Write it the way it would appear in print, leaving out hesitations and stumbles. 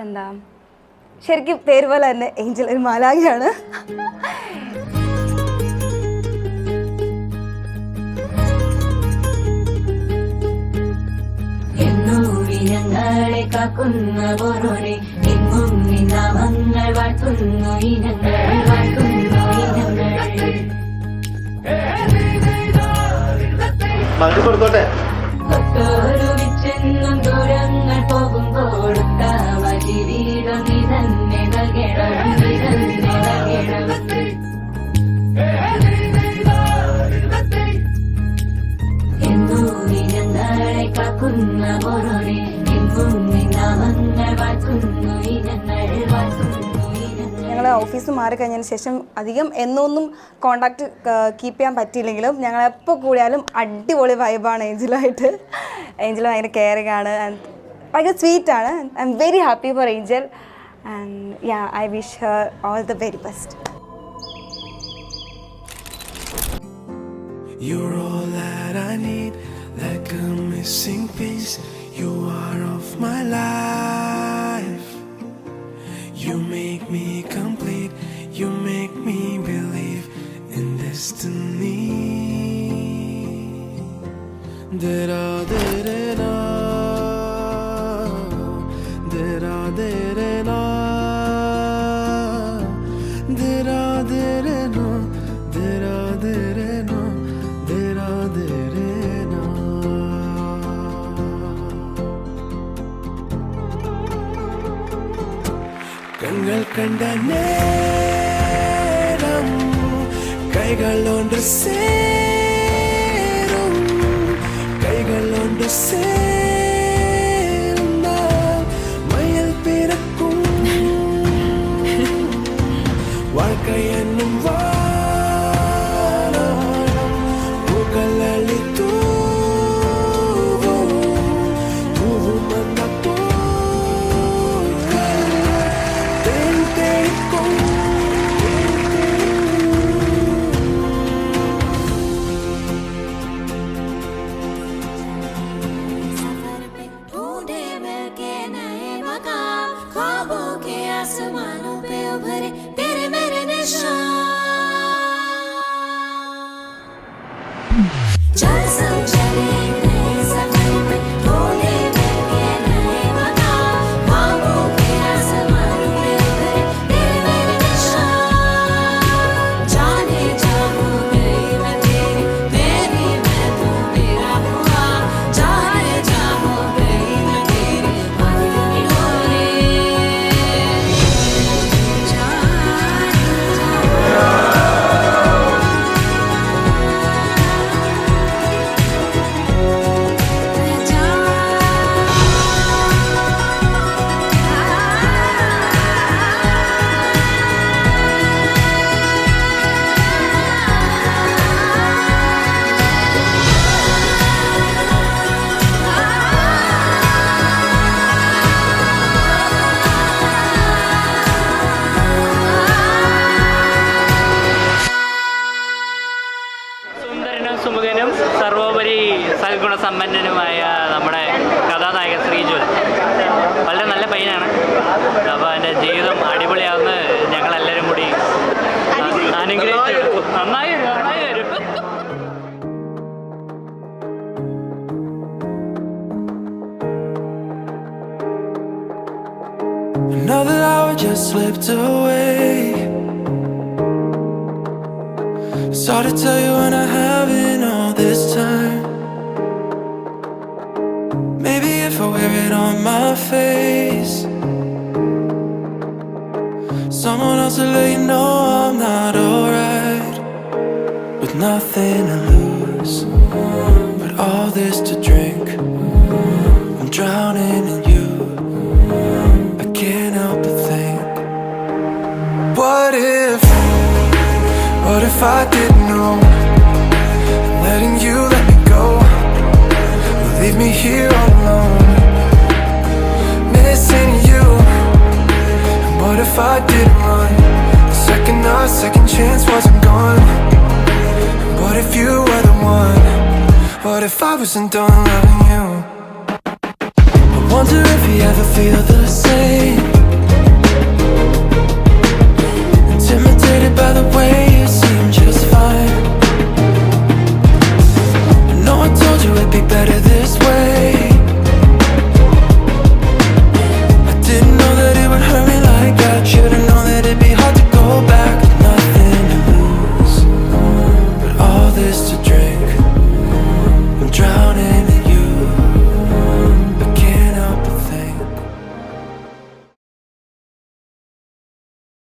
എന്താ ശരിക്കും പേര് പോലെ തന്നെ ഏഞ്ചൽ ഒരു മാലാഖയാണ്. ഞങ്ങളെ കാക്കുന്ന പോരോരെ എങ്ങും നാമങ്ങൾ വാഴ്ത്തുന്നു ഇനങ്ങൾ വാഴ്ത്തുന്നു ഇനങ്ങൾ. ഒട്ടോരുമിച്ചെന്നും ദൂരങ്ങൾ പോകുമ്പോൾ ജീവിതം നീ തന്നെ നൽകണം നീ തന്നെ നൽകണം. എന്നും ഞങ്ങളെ കാക്കുന്ന പോരോരെ എങ്ങും നാമങ്ങൾ വാഴ്ത്തുന്നു ഇനങ്ങൾ വാഴ്ത്തുന്നു ഇനങ്ങൾ. ഞങ്ങൾ ഓഫീസ് മാറിക്കഴിഞ്ഞതിന് ശേഷം അധികം എന്നൊന്നും കോണ്ടാക്ട് കീപ്പ് ചെയ്യാൻ പറ്റിയില്ലെങ്കിലും ഞങ്ങൾ എപ്പോൾ കൂടിയാലും അടിപൊളി വൈബാണ് ഏഞ്ചലുമായിട്ട്. ഏഞ്ചൽ ഭയങ്കര കെയറിങ് ആണ് ആൻഡ് ഭയങ്കര സ്വീറ്റാണ്. I am very happy for Angel and yeah I wish her all the very best. You're all that I need, like a missing piece. You are of my life. You make me complete. You make me believe in destiny. Da-da, da-da-da. Da-da, da-da-da. Da-da, da-da-da. Da-da, da-da-da. കങ്ങൾ കണ്ട നേരം കൈകളോണ്ട് സേരും കൈകളോണ്ട് സേരുന്ന മയൽ പിറക്കും வாழ்க்கை என்னும் സുമുഖനും സർവോപരി സൽഗുണസമ്പന്നനുമായ നമ്മുടെ കഥാനായകൻ ശ്രീജുൽ വളരെ നല്ല പയ്യനാണ്. അപ്പോൾ അതിൻ്റെ ജീവിതം അടിപൊളിയാവുന്ന ഞങ്ങളെല്ലാവരും കൂടി അനുഗ്രഹിച്ചു. നന്നായി വരും. Another hour just slipped away. Sorry to tell you when I haven't all this time. Maybe if I wear it on my face, someone else will let you know I'm not alright. With nothing to lose, but all this to drink. I'm drowning in you. I can't help but think, what if I didn't know, letting you let me go will leave me here all alone, missing you. And what if I didn't run, the second our second chance wasn't gone? And what if you were the one? What if I wasn't done loving you? Wonder if you ever feel the same.